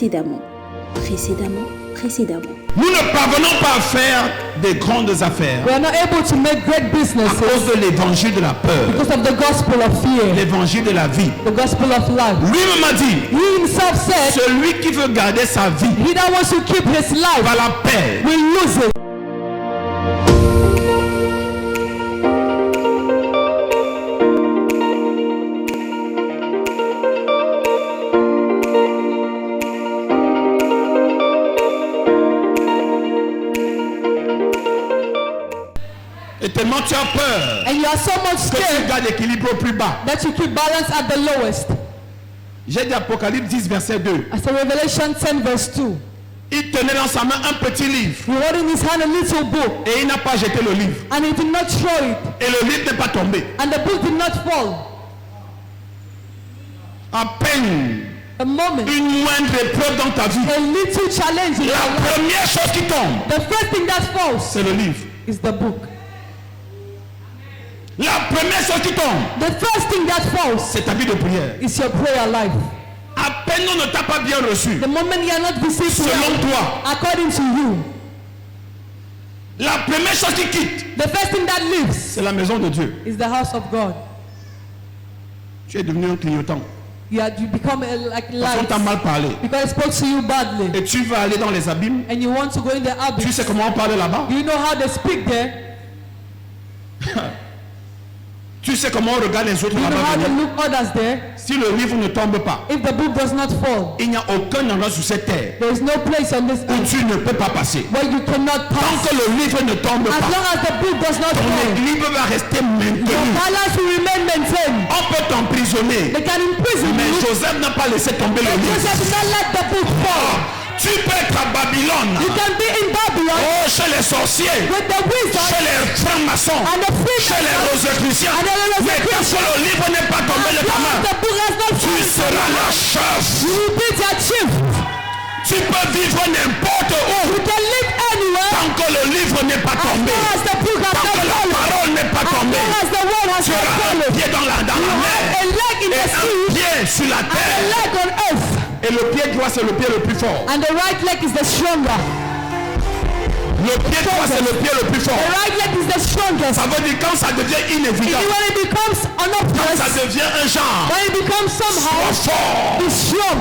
précédemment. Nous ne parvenons pas à faire des grandes affaires We are not able to make great à cause businesses de l'évangile de la peur, because of the gospel of fear, l'évangile de la vie. the gospel of life. Lui-même a dit, He himself said, celui qui veut garder sa vie he that wants to keep his life va la perdre. will lose it. Et tellement tu as peur And you are so much que tu scared gardes l'équilibre au plus bas. that you keep balance at the lowest. J'ai dit Apocalypse 10 verset 2. As a Revelation 10 verse 2. Il tenait dans sa main un petit livre He held in his hand a little book et il n'a pas jeté le livre. and he did not throw it Et le livre n'est pas tombé. and the book did not fall. À peine A moment, une moindre épreuve dans ta vie, a little challenge in your la life. première chose qui tombe, The first thing that falls c'est le livre. is the book. La première chose qui tombe, The first thing that falls c'est ta vie de prière. is your prayer life. À peine on ne t'a pas bien reçu, The moment you are not received selon well, toi, according to you, la première chose qui quitte, the first thing that leaves c'est la maison de Dieu. is the house of God. Tu es devenu un clignotant. You become like Parce qu'on light t'a mal parlé. because I spoke to you badly Et tu vas aller dans les abîmes. and you want to go in the Tu abyss. sais comment on parle là-bas? Do you know how they speak there? Tu sais comment on regarde les autres Do you know là-bas how they venir? look others there? Si le livre ne tombe pas, If the book does not fall, il n'y a aucun endroit sur cette terre there is no place on this où earth tu ne peux pas passer. where you cannot Tant pass. que le livre ne tombe As pas, long as the book does not ton fall, équilibre va rester your maintenu. balance will remain maintained. On peut t'emprisonner, They can imprison mais you. Joseph n'a pas laissé tomber le livre. Joseph did not let the book fall. Tu peux être à Babylone, You can be in Babylon oh, chez les sorciers, with the wizard chez les francs-maçons, and the chez les freedom. rosicruciens. And the Mais tant que le livre n'est pas tombé de ta main, The book has not tu fallen. seras la chef. You will be their chief. Tu peux vivre n'importe où You can live anywhere tant que le livre n'est pas as tombé. long as the book has Tant not que la fallen. parole n'est pas As tombée. long as the word has Tu not auras un fallen. pied dans la You mer have a leg in et the un sea pied sur la and a terre. leg on earth. Et le pied droit, c'est le pied le plus fort. And the right leg is the stronger. Le pied droit, c'est le pied le plus fort. The right leg is the strongest. Ça veut dire quand ça devient inévident, When it becomes quand ça unobvious, devient un genre, when it becomes somehow sois fort. it's strong.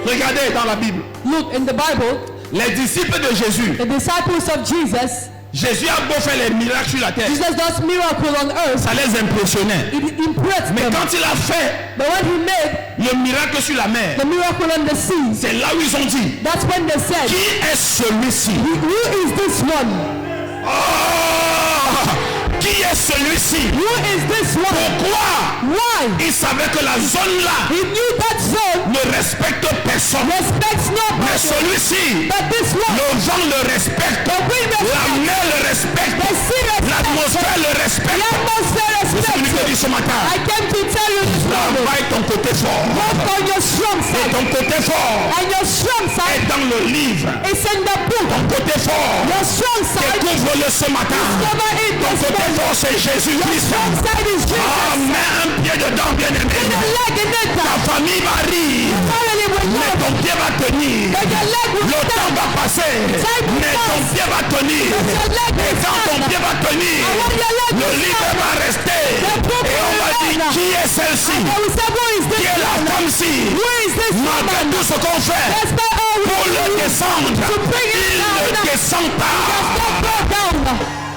Regardez dans la Bible, Look, in the Bible, les disciples de Jésus, the disciples of Jesus, Jésus a beau faire les miracles sur la terre, Jesus does miracle on earth. ça les impressionnait. It impressed Mais them. quand il a fait But when he made le miracle sur la mer, the miracle on the sea, c'est là où ils ont dit, that's when they said, qui est celui-ci? who is this one? Oh, qui est celui-ci? Who is this one? Pourquoi? Why? Il savait que la zone là He knew that zone ne respecte personne. respects Mais nobody. celui-ci, But this one, le vent le respecte, the wind la respects, mer le respecte, the sea respects, l'atmosphère le the respecte. atmosphere Je suis venu te respects. dire ce matin, I came to tell you this morning, travaille ton côté fort. work on your strong Et side. ton côté fort And your strong est side dans le livre. is in the book. Ton côté fort, Your strong side is découvre-le ce matin. never in Ton this côté morning. fort, c'est Your Jésus-Christ. strong side is Ah, Jesus. mets un pied dedans, Put bien-aimé. a leg in it. Ta famille va rire, Family will mais love. ton pied va tenir. But your leg will Le temps stand. va passer, Time mais ton pass. pied va tenir. But your leg Et will quand ton stand. pied va tenir, And when your leg le will livre stand, va rester. the book Et on will va dire, remain. qui est celle-ci? And we say, who is Qui this est la one? femme-ci? Who is this Malgré woman? tout ce qu'on fait Despite all we pour le do, descendre, to bring it il down. ne descend Just pas. don't go down.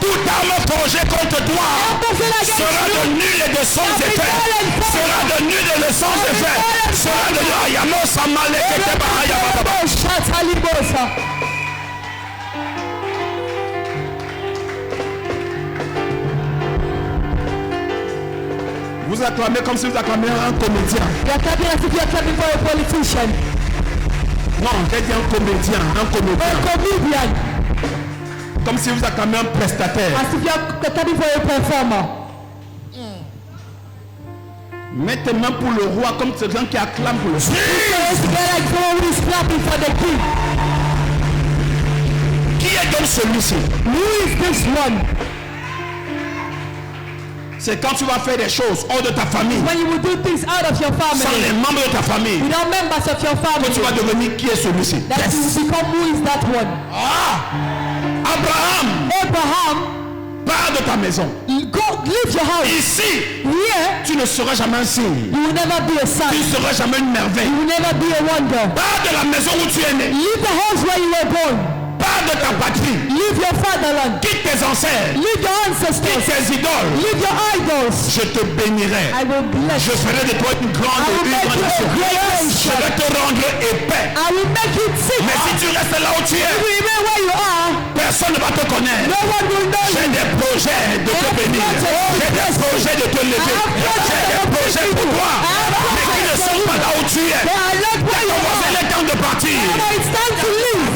Toute arme forgée contre toi Nothing against sera de you. nul et de sans Every effet. violent power. Sera de nul et de sans Every effet. violent Sera de Ayamo Samalekete Bahayababa. Oh, Shatalibosa. Vous acclamez comme si vous acclamez un comédien. You are clapping as if you are clapping for a politician. Non, j'ai dit un comédien, un Or comédien. a comedian. Comme si vous acclamez un prestataire. As if you are clapping for a performer. Mets tes mains pour le roi comme quelqu'un qui acclame pour le roi. Hands together like someone who is clapping for the king. Qui est donc celui-ci? Who is this one? C'est quand tu vas faire des choses hors de ta famille, When you will do things out of your sans family, les membres de ta famille, without members of your que tu vas family, devenir qui est celui-ci. that you will become who is that one. Abraham, Abraham, pars de ta maison. go leave your house. Ici, Here, tu ne seras jamais un signe. you will never be a Tu sign. ne seras jamais une merveille. You will never be a wonder. Pars de la maison où tu es né. Leave the house where you were born. Pars de ta patrie. Leave your fatherland. Quitte tes ancêtres. Leave your Quitte ancestors. tes idoles. Leave your idols. Je te bénirai. I will bless Je you. ferai de toi une grande I will une make grande you a nation. great Je nation. vais te rendre épais. I will make you sick. Mais si tu restes là où tu If es, you remain where you are, personne ne va te connaître. no one will know J'ai you. des projets de te bénir. J'ai des projets de te lever. J'ai des projets pour toi. Mais qui ne sont pas là où tu es. They are not where you C'est are. le temps de partir. Now it's time to leave.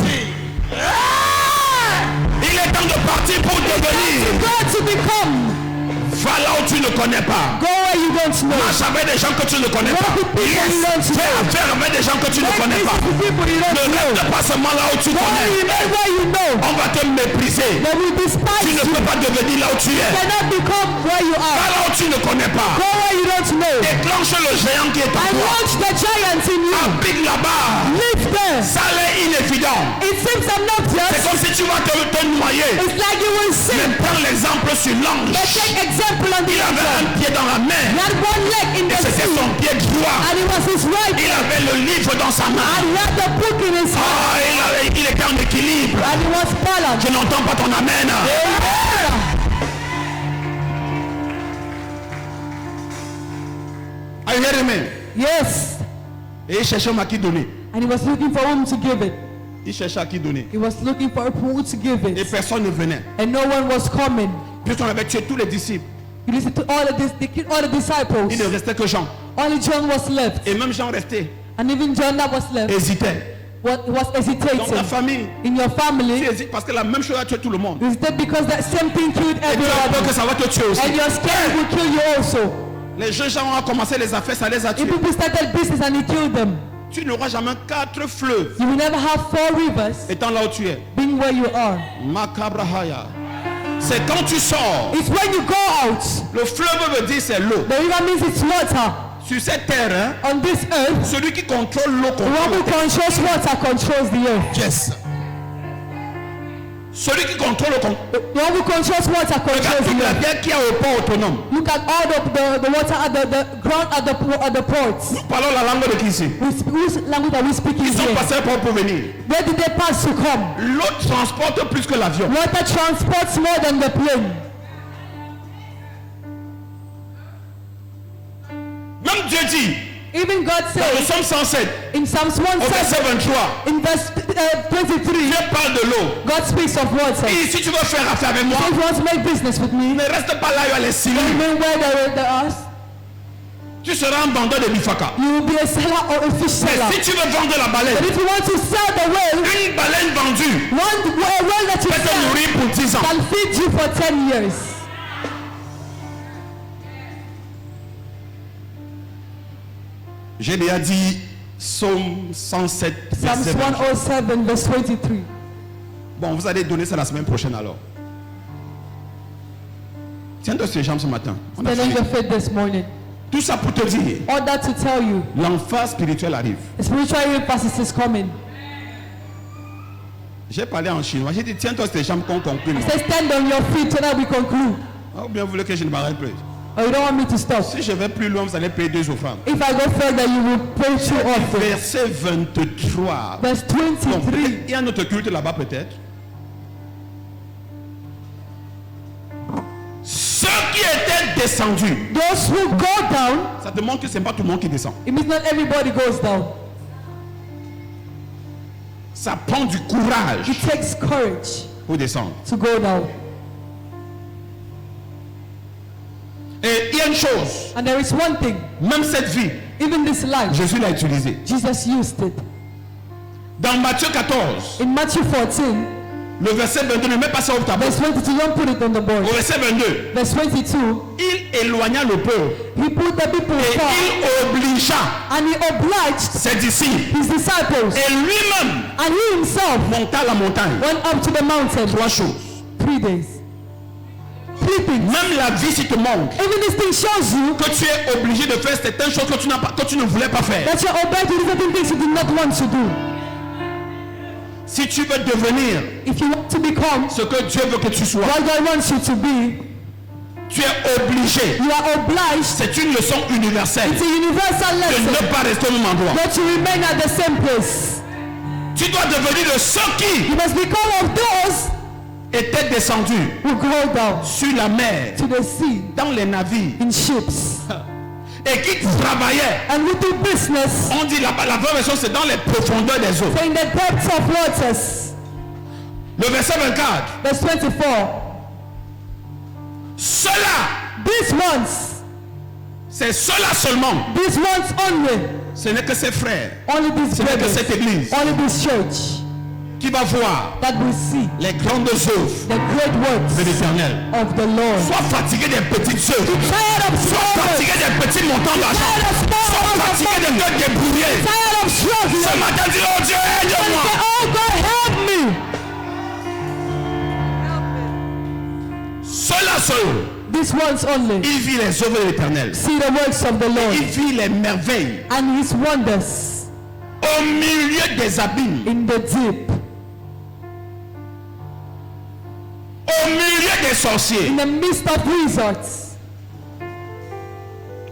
Il est temps de partir pour devenir. Go to become. Va là où tu ne connais pas. Go where you don't know. Marche avec des gens que tu ne connais pas. Walk with people you don't Fais know. affaire avec des gens que tu ne Make connais business pas. with people you Ne don't know. reste pas seulement là où tu Go connais. remain where you know. On va te mépriser. They will Tu despise ne you. peux pas devenir là où tu es. Cannot become where you Va are. là où tu ne connais pas. Go where you don't know. Déclenche le géant qui est en And toi. launch the giants in you. Applique là-bas. Live there. Ça l'est inévident. It seems C'est obnoxious. comme si tu vas te noyer. It's like you will Mais sink. prends l'exemple sur l'ange. But take example on the Il avait angel. un pied dans la main. He had one leg in Et the c'était sea. son pied droit. And it was his right Il leg. avait le livre dans sa main. And he had the book in his hand. Il était en équilibre. And he was balanced. Je n'entends pas ton amen. Are you hearing me? Yes. Et il cherchait à qui donner. And he was looking for whom to give it. Il cherchait à qui donner. He was looking for who to give Et it. personne ne venait. And no one was coming. Puisqu'on avait tué tous les disciples. You listen to all of this. They killed all the disciples. Il ne restait que Jean. Only John was left. Et même Jean restait. And even John that was left Hésitait. was Dans ta hesitating. famille, In your tu family, hésites parce que la même chose a tué tout le monde. you hesitate because that same thing killed Et tu as peur que everyone. ça va te tuer aussi. And you're scared it will kill you also. Les jeunes gens ont commencé les affaires, ça les a If tués. people started business and it killed them, Tu n'auras jamais 4 fleuves you will never have 4 rivers étant là où tu es. being where you are. Makabrahaya. C'est quand tu sors. It's when you go out. Le fleuve veut dire c'est l'eau. The river means it's water. Sur cette terre, hein, On this earth, celui qui contrôle l'eau the one contrôle. who controls water controls the earth. Yes. Celui qui contrôle l'eau contrôle. The one who controls water Regarde controls toute the la earth. bière qui a au port autonome. Look at all the water at the ground at the ports. Nous parlons la langue de qui ici? Whose language are we speaking Ils sont here? passés pour venir. Where did they pass to come? L'eau transporte plus que l'avion. Water transports more than the plane. Même Dieu dit, Even God dans le says Psaume 107, in Psalms au verset 1:7, 23, in verse 23, Dieu parle de l'eau. God speaks of water. Et si tu veux faire affaire avec moi, If you want to make business with me, ne reste pas là où elle est scellée. remain where the us. Tu seras un bandeur de bifaka. You will be a seller or a fish seller. Mais si tu veux vendre la baleine, But if you want to sell the whale, une baleine vendue a whale that you peut te sell nourrir pour 10 ans. can feed you for 10 years. J'ai déjà dit Psaume 107, Psalms verset 23. 107 verse 23. Bon, vous allez donner ça la semaine prochaine alors. Tiens-toi sur les jambes ce matin. On a Stand on fini. your feet this morning. Tout ça pour te dire, All that to tell you, l'enfer spirituel arrive. the spiritual emphasis is coming. J'ai parlé en chinois. J'ai dit, tiens-toi sur tes jambes qu'on conclue. Say stand on your feet so that we conclude. Ou bien vous voulez que je ne m'arrête plus. Or you don't want me to stop. Si je vais plus loin, vous allez payer 2 offrandes. If I go further, you will pray too often. Verset 23. Verse Donc, 23. il y a un autre culte là-bas peut-être. Ceux qui étaient descendus. Those who go down, Ça te montre que ce n'est pas tout le monde qui descend. it means not everybody goes down. Ça prend du courage It takes courage pour descendre. to go down. Et il y a une chose, And there is one thing, même cette vie, even this life, Jésus l'a utilisée. Jesus used it. Dans Matthieu 14, In Matthew 14, le verset 22, ne mets pas ça au tableau. verse 22, don't put it on the board. Au verset 22, Verse 22, il éloigna le peuple he put the people et far il obligea and he obliged ses disciples his disciples et lui-même and he himself monta la montagne. went up to the mountain 3 choses. 3 days. complete things. Même la vie, si te montre Even this thing shows you que tu es obligé de faire certaines choses que tu ne voulais pas faire. that you're obliged to do certain things you did not want to do. Si tu veux devenir If you want to become ce que Dieu veut que tu sois, what God wants you to be, tu es obligé. you are obliged. C'est une leçon universelle It's a universal de lesson ne pas rester au même endroit. that you remain at the same place. Tu dois devenir de ceux qui You must become of those étaient descendus who go down sur la mer, to the sea dans les navires, in ships et qui travaillaient. and who do business On dit la vraie version, c'est dans les profondeurs des eaux. in the depths of waters. Le verset 24. Verse 24. Cela, These ones, c'est cela seulement. these ones only, Ce n'est que ses frères, only these ce n'est que brothers, cette église only this church qui va voir that will see les grandes œuvres the great de works l'Éternel. of the Lord. Sois fatigué des petites œuvres. Tired of Sois small works, fatigué des petits montants d'argent. tired of small Sois amounts of fatigué de money, te débrouiller. tired of struggling. Ce matin, dis, oh Dieu, And aide-moi. say, oh God, help me. Cela seul, These ones only il vit les œuvres de l'Éternel. see the works of the Il Lord vit les merveilles and his wonders au milieu des abîmes, in the deep, au milieu des sorciers, in the midst of wizards,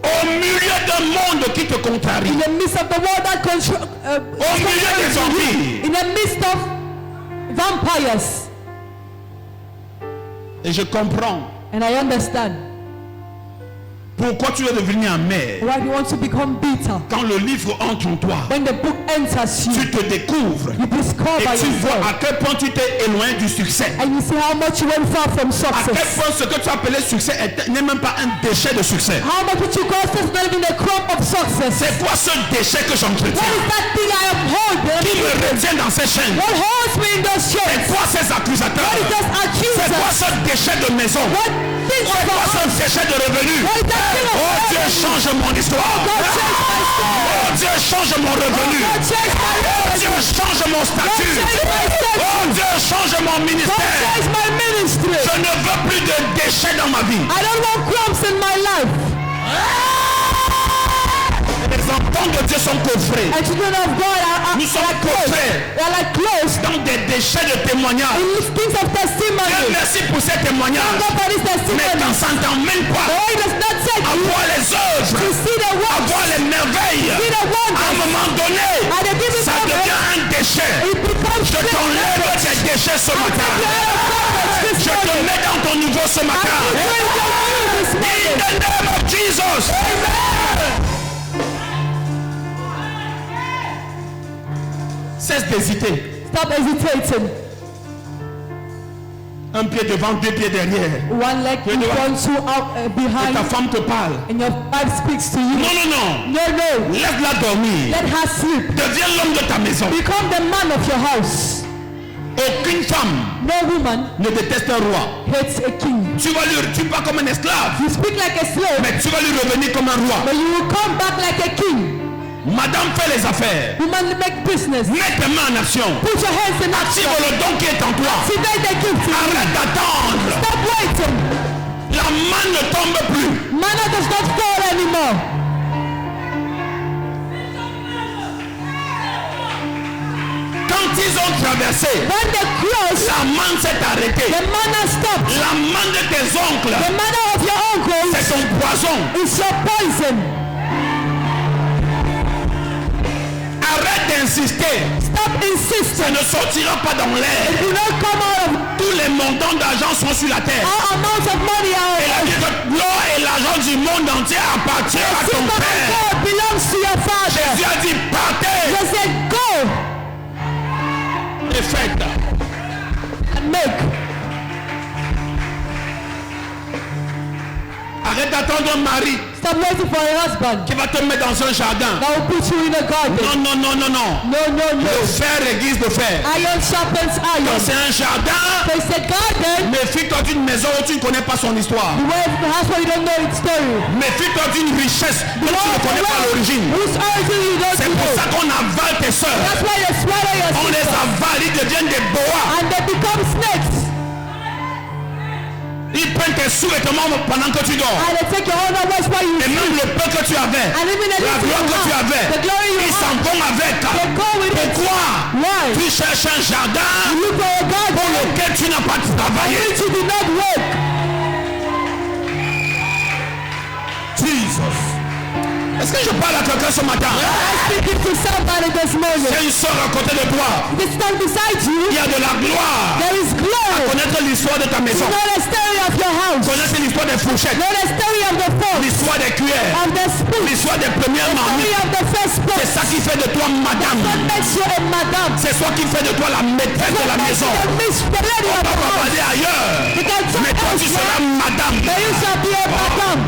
au milieu d'un monde qui te contrarie, in the midst of the world that control, au milieu des vampires. in the midst of vampires. Et je comprends And I understand pourquoi tu veux devenir amer. why you want to become bitter. Quand le livre entre en toi, When the book enters you, tu te découvres you discover et tu vois à yourself quel point tu t'es éloigné du succès. and you see how much you went far from À quel success. point ce que tu appelais succès n'est même pas un déchet de succès. How much would you call success not even the crumb of success? C'est quoi ce déchet que What j'entretiens? is that thing I am holding? Qui me retient dans ces chaînes? What holds me in those C'est chains? quoi ces accusateurs? What is this C'est quoi accuser? ce déchet de maison? What things C'est of quoi our ce house? déchet de revenus? What is that thing of Oh Dieu, heaven? change mon histoire. God change my story. Oh Dieu, change mon revenu. God change my Oh revenue. Dieu, change mon God statut. change my Oh status. Dieu, change mon God ministère. change my ministry. Je ne veux plus de déchets dans ma vie. I don't want crumbs in my life. Les enfants de Dieu sont coffrés And children of God Nous sommes are close. coffrés They are like close dans des déchets de témoignages. in things of Dieu testimony. merci pour ces témoignages. God for this Mais quand testimony. ça ne t'emmène The pas way does not take à you voir les œuvres, to see the à works, voir les merveilles, see the à un wonders, moment donné, and the giving ça of it, devient un déchet. it becomes Je t'enlève des déchets ce matin. Je te mets dans ton niveau ce matin. In the name of Jesus. Cesse d'hésiter. Stop hesitating. Un pied devant, deux pieds derrière. One leg in front, two out Et behind, ta femme te parle. and your wife speaks to you. Non, non, non. No, no. Laisse-la dormir. Let her sleep. Deviens l'homme de ta maison. Become the man of your house. Aucune femme No woman ne déteste un roi. hates a king. Tu pas comme un esclave, You speak like a slave, mais tu vas lui revenir comme un roi. but you will come back like a king. Madame fait les affaires. Woman, make business. Mets tes mains en action. Put your hands in Active action. le don qui est en toi. Activate the gift in you. Arrête d'attendre. Stop waiting. La main ne tombe plus. Manna does not fall anymore. Quand ils ont traversé, When they cross, la main s'est arrêtée. the manna stopped. La main de tes oncles, The manna of your uncles c'est ton poison. is your poison. Arrête d'insister. Stop Ça insisting. ne sortira pas dans l'air. Do not come out of Tous les montants d'argent sont sur la terre. all amounts of money Et la out. vie de l'or et l'argent du monde entier appartient à ton Silver and Père. gold belongs to your father. Jésus a dit partez He said, go et faites. and make. Arrête d'attendre un mari Stop waiting for a husband qui va te mettre dans un jardin. that will put you in a garden. Non, non, non, non, non. No, no, Le no. fer aiguise de fer. Iron sharpens Quand iron. c'est un jardin, So it's a garden. méfie-toi d'une maison où tu ne connais pas son histoire. Where the house where you don't know its story. Méfie-toi d'une richesse dont tu ne connais pas l'origine. Whose origin you don't C'est pour know. ça qu'on avale tes soeurs. That's why they swallow your On les sisters. avale, ils deviennent des boas. And they become snakes. Ils prennent tes sous-vêtements pendant que tu dors. And they take your underwear while you Et même sleep. le peu que tu avais, And even the la little gloire you que tu have, avais, the glory you ils s'en have, vont avec. they go with it. Pourquoi? Why? Tu cherches un jardin You look for a pour garden lequel tu n'as pas travaillé. which you did not work. Jesus. Est-ce que je parle à quelqu'un ce matin? I speak to somebody this morning. C'est une soeur à côté de toi. They stand beside you. Il y a de la gloire. There is glory. Connaître l'histoire de ta maison. Know the story of your house. Connaître l'histoire des fourchettes. Know the story of the fork, L'histoire des cuillères. of the spoon, L'histoire des premières story marmites. of the first C'est box. ça qui fait de toi madame. What makes you a madam? C'est ça qui fait de toi la maîtresse de la What makes maison. you the lady On of va the pas house? aller ailleurs. You can talk Mais toi tu elsewhere, seras madame. but you shall be a madam.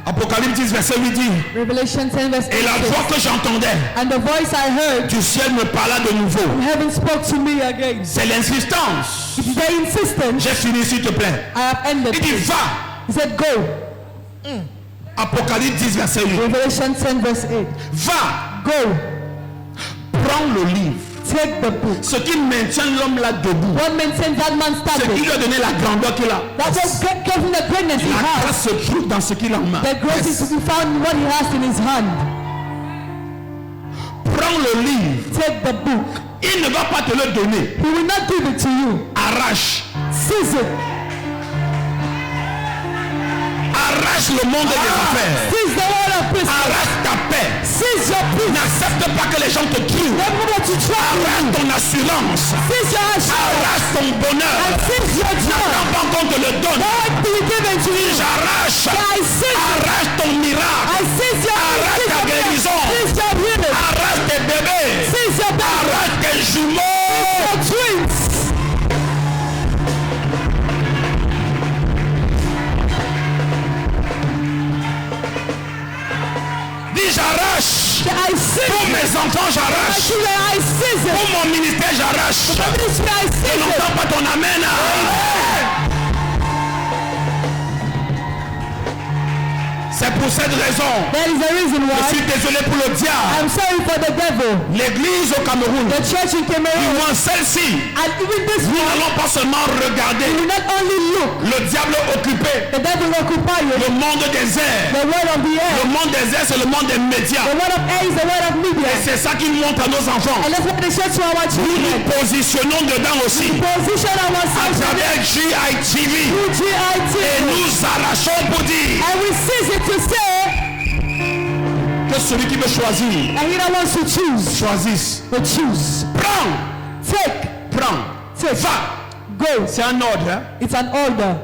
Apocalypse 10 verset 8 dit. Revelation 10 verse 8 Et la voix says, que j'entendais and the voice I heard du ciel me parla de nouveau. heaven spoke to me again. C'est l'insistance. It is the insistence. J'ai fini s'il te plaît. I have ended. Il dit It. va. He said go. Apocalypse 10 verset 8. Revelation 10 verse 8. Va. Go. Prends le livre. Take the book. Ce qui maintient l'homme là debout. What maintains that man Ce qui standing? lui a donné la grandeur qu'il a. That was gave him the greatness he La has. grâce se trouve dans ce qu'il a en main. The grace is to be found in what he has in his hand. Prends le livre. Take the book. Il ne va pas te le donner. He will not give it to you. Arrache. Seize it. Arrache le monde des affaires. Seize the word of peace. Arrache ta paix. Seize your peace. N'accepte pas que les gens te tuent. Don't move to trouble Arrache you. ton assurance. Seize your assurance. Arrache ton bonheur. And seize your joy. N'attends pas qu'on te le donne. Don't be given to you. J'arrache. I seize it. Arrache ton miracle. I seize your Arrache ta guérison. Seize your healing. Arrache tes bébés. Seize your baby. Arrache tes jumeaux. Your twins. Dis j'arrache. I seize Pour it. mes enfants My j'arrache. children, I seize it. Pour mon ministère j'arrache. Ministry, I Je seize it. n'entends pas ton amen. C'est pour cette raison. That is the reason Je why suis désolé pour le diable. I'm sorry for the devil. L'église au Cameroun, The church in du Cameroon, moins celle-ci, and even this nous one, n'allons pas seulement regarder will not only look, le diable occupé, the devil occupy you, le monde des airs. the word of the air. Le monde des airs, c'est le monde des médias. The word of air is the word of media. Et c'est ça qu'il montre à nos enfants. And that's what they show to our Nous nous children. positionnons dedans aussi. Position À ourselves travers GITV. through GIT. Et nous arrachons pour dire And we seize it to say, que celui qui veut choisir, and he that wants to choose, choisisse. but choose. Prends, Take, prends, take, va. go. C'est un ordre, hein? It's an order.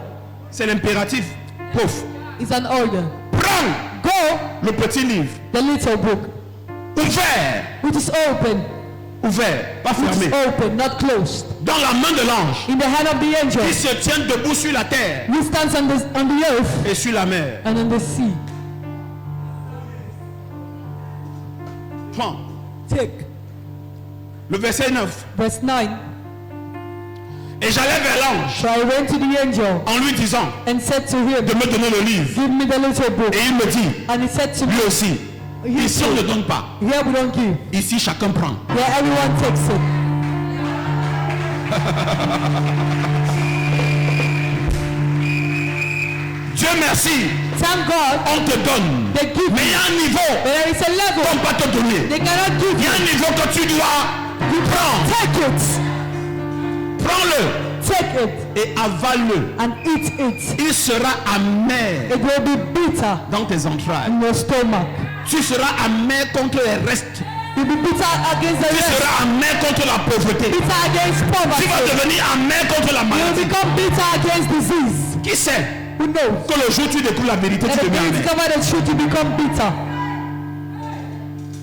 C'est l'impératif. Pouf. It's an order. Prends Go, le petit livre. the little book, Ouvert. which is open, Ouvert, pas which is fermé. open, not closed. Dans la main de l'ange. In the hand of the angel, Qui se tient debout sur la terre who stands on the earth et sur la mer. and on the sea. Prends. Take. Le verset 9. Verse 9. Et j'allais vers l'ange So I went to the angel en lui disant and said to him, de me donner le livre. give me the little book. Et il me dit, And he said to me, lui aussi, ici on ne donne pas. here we don't give. Ici chacun prend. Here everyone takes it. Dieu merci, Thank God, on te donne. they give Mais il y you. a un niveau But there is a qu'on level ne peut pas te donner. they cannot give Il y a you. un niveau que tu dois prendre. Take it. Prends-le Take it et avale-le. and eat it. Il sera amer It will be bitter dans tes entrailles. in your stomach. Tu seras amer contre les restes. You'll be bitter against the Tu rest. seras amer contre la pauvreté. Bitter against Tu poverty. vas devenir amer contre la You will maladie. become bitter against disease. Qui sait Who knows? que le jour où tu découvres la vérité, And tu if deviens you amer. discover the truth, you become bitter.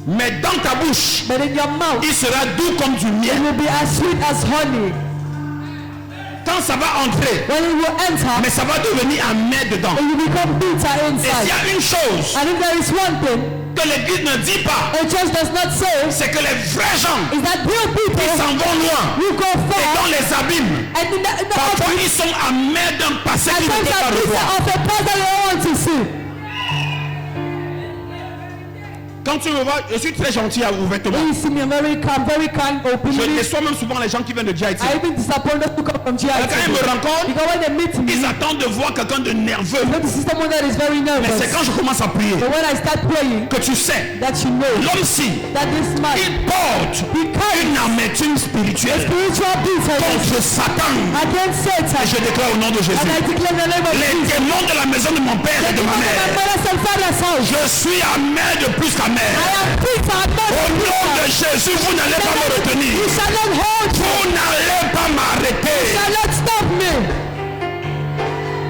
Mais dans ta bouche, But in your mouth, il sera doux comme du it miel. will be as sweet as honey. Quand ça va entrer, When it will enter, mais ça va devenir amer dedans. it will become bitter Et s'il y inside. a une chose And if there is one thing que l'église ne dit pas, a church does not say, c'est que les vrais gens is that real qui people s'en vont loin who go et far dans les abîmes, and in the parfois office ils sont amers d'un passé at qu'ils ne times peuvent pas are bitter revoir. of a past that they don't want to see. Quand tu me vois, je suis très gentil ouvertement. When you see me, I'm very kind, Je openly. déçois même souvent les gens qui viennent de GIT. I even disappoint those who come from GIT. Quand ils me rencontrent, Because when they meet me, ils attendent de voir quelqu'un de nerveux. you know, this is someone that is very Mais nervous. c'est quand je commence à prier But when I start praying, que tu sais, that you know l'homme-ci, that this man, il porte une amertume spirituelle spiritual bitterness contre Satan. against Et Satan. je déclare au nom de Jésus. And I declare in the name of Les Jesus. démons de la maison de mon père et de ma My mère, mother's and father's house. je suis amer de plus qu'amer. I am bitter, I'm not Au nom de bitter. Jésus, vous n'allez pas me retenir. You shall not hold me. Vous n'allez pas You m'arrêter. shall not stop me.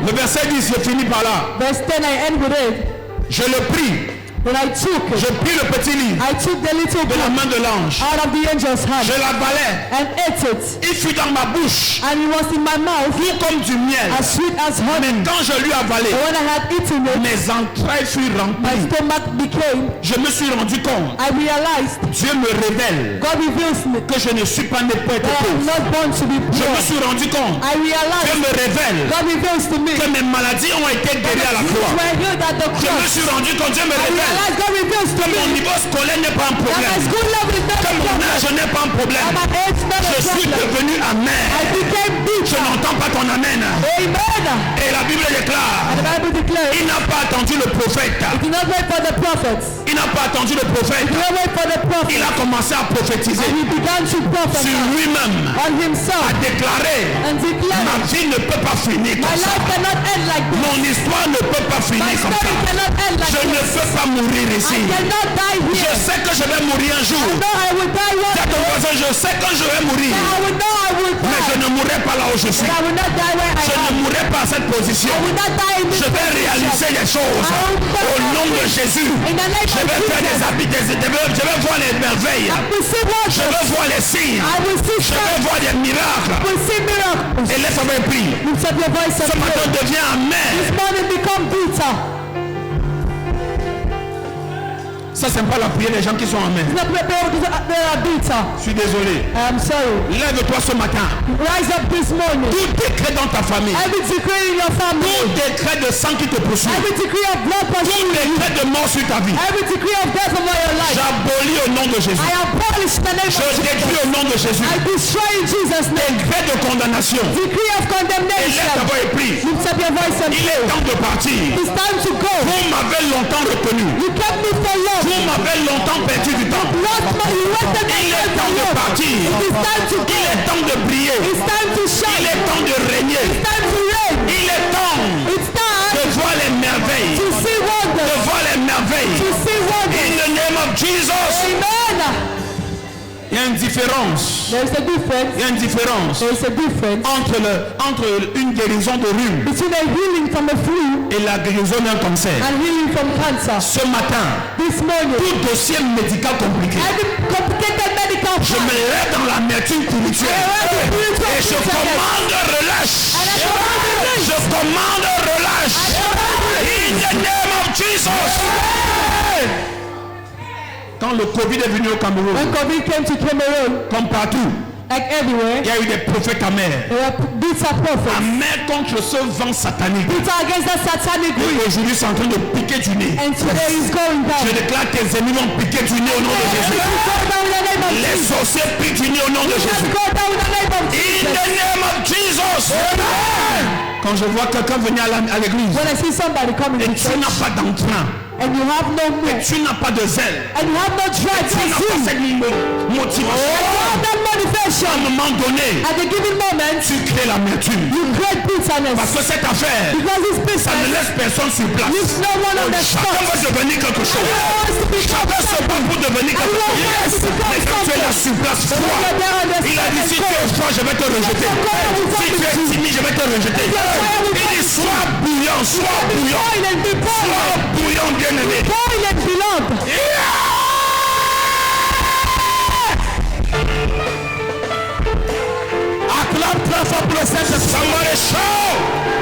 Le verset 10, je finis par là. Verse 10, I end with it. Je le prie. Then I took Je it. pris le petit livre I took the little de la book main de l'ange. out of the angel's hand Je l'avalai. and ate it. Il fut dans ma bouche, And it was in my mouth tout comme du miel. as sweet as honey. Quand je lui avalai, And when I had eaten it, mes entrailles furent my remplies. stomach became, Je me suis rendu compte, I realized, Dieu me révèle God reveals me que je ne suis pas né pour être that I am pauvre. not born to be Je me poor. suis rendu compte, I Dieu realized, me révèle God reveals to me que mes maladies ont été guéries à la you croix. were healed at the Je me cross. suis rendu compte, Dieu me I révèle realized, God reveals to que mon me niveau scolaire n'est pas un that my problème, school level is not que a mon problem. âge n'est pas un problème. And my age is not Je a suis problem. devenu amer. I became Je bitter. n'entends pas ton amen. Amen. Et la Bible déclare, And the Bible declares, il n'a pas attendu le prophète. do not wait for the prophets. Il n'a pas attendu le prophète. Do not wait for the Il prophets. a commencé à prophétiser And he began to sur prophesy lui-même, on himself à déclarer, and declare, ma vie ne peut pas finir my comme ça. life cannot end like this. Mon histoire ne peut pas My finir comme story ça. cannot end like Je ne this. peux pas mourir I ici. cannot die Je here. sais que je vais mourir un jour. No, I will die one Dis à ton day. voisin, je sais que je vais mourir. I will know I will Mais je die. ne mourrai pas là où je suis. But I will not die where I Je ne am. mourrai pas à cette position. I will not die in this Je vais réaliser position. les choses au nom de Jésus. In the name Je of vais faire des Jesus, habits, je vais voir les merveilles. I will see Je wonders. vais voir les signes. I will see Je vais signs. voir des miracles. I will see miracles. Et laisse moi prier. Lift up your voice and Ce matin pray. devient amer. This morning become bitter. Ça c'est pas la prière des gens qui sont amers. It's not people they are bitter. Je suis désolé. I'm sorry. Lève-toi ce matin. Rise up this morning. Tout décret dans ta famille. Every decree in your Tout family. décret de sang qui te poursuit. Every decree of blood Tout pursuing you. décret de mort sur ta vie. Every decree of death over your life. J'abolis au nom de Jésus. I abolish in the name Je of détruis Jesus. au nom de Jésus. I destroy in Jesus' name. Décret de condamnation. Decree of Et lève ta condemnation. voix et prie. Lift up your voice and Il pray. est temps de partir. It's time to go. Vous m'avez longtemps retenu. You kept me for long. Vous m'avez longtemps perdu du temps. You wasted my Il est time temps for de long. partir. It is time to Il go. est temps de briller. It's time to Il shine. est temps de régner. It's time to reign. Il est temps It's time de voir les merveilles. to see De wonders. voir les merveilles. To see In wonders. the name of Jesus. Amen. Il y a une différence. There is a difference. Il y a une différence There is a difference entre une guérison de rhume between a healing from a flu et la guérison d'un cancer. and healing from cancer. Ce matin, This morning, tout dossier médical compliqué, every complicated medical je me fact, lève dans l'amertume spirituelle et je commande relâche. Je commande relâche. In the name of Jesus. Quand le Covid est venu au Cameroun, when COVID came to Cameroon, comme partout, like everywhere, il y a eu des prophètes amers. there were bitter prophets. Amers contre ce vent satanique. Bitter against that satanic Et wind. aujourd'hui, c'est en train de piquer du nez. And today is going down. Je déclare que tes ennemis vont piquer du nez au nom de Let Jésus. it go down in the name of Les Jesus. sorciers piquent du nez au nom de Let's Jésus. go down in the name of In Jesus. the name of Jesus. Quand je vois quelqu'un venir à l'église When I see somebody coming et to tu church n'as pas d'entrain, and you have no et more, tu n'as pas de zèle, and you have no drive tu to n'as pas see, cette motivation, you have that à motivation, un moment donné, at a given moment, tu crées l'amertume. you create bitterness. Parce que cette affaire, Because it's ça ne business, laisse personne sur place. leaves no one on the spot. Chacun veut devenir quelque chose. Everyone wants to become Chacun se bat pour devenir quelque chose. Yes. Mais quand tu es là sur place, froid, il a dit si tu es froid, je vais te rejeter. Si tu es timide, je vais te rejeter. Il dit sois bouillant, sois bouillant, Boil and be boiled. sois bouillant, bien-aimé. Boil and be loved. Acclame très fort pour le Saint-Esprit. Somebody shout.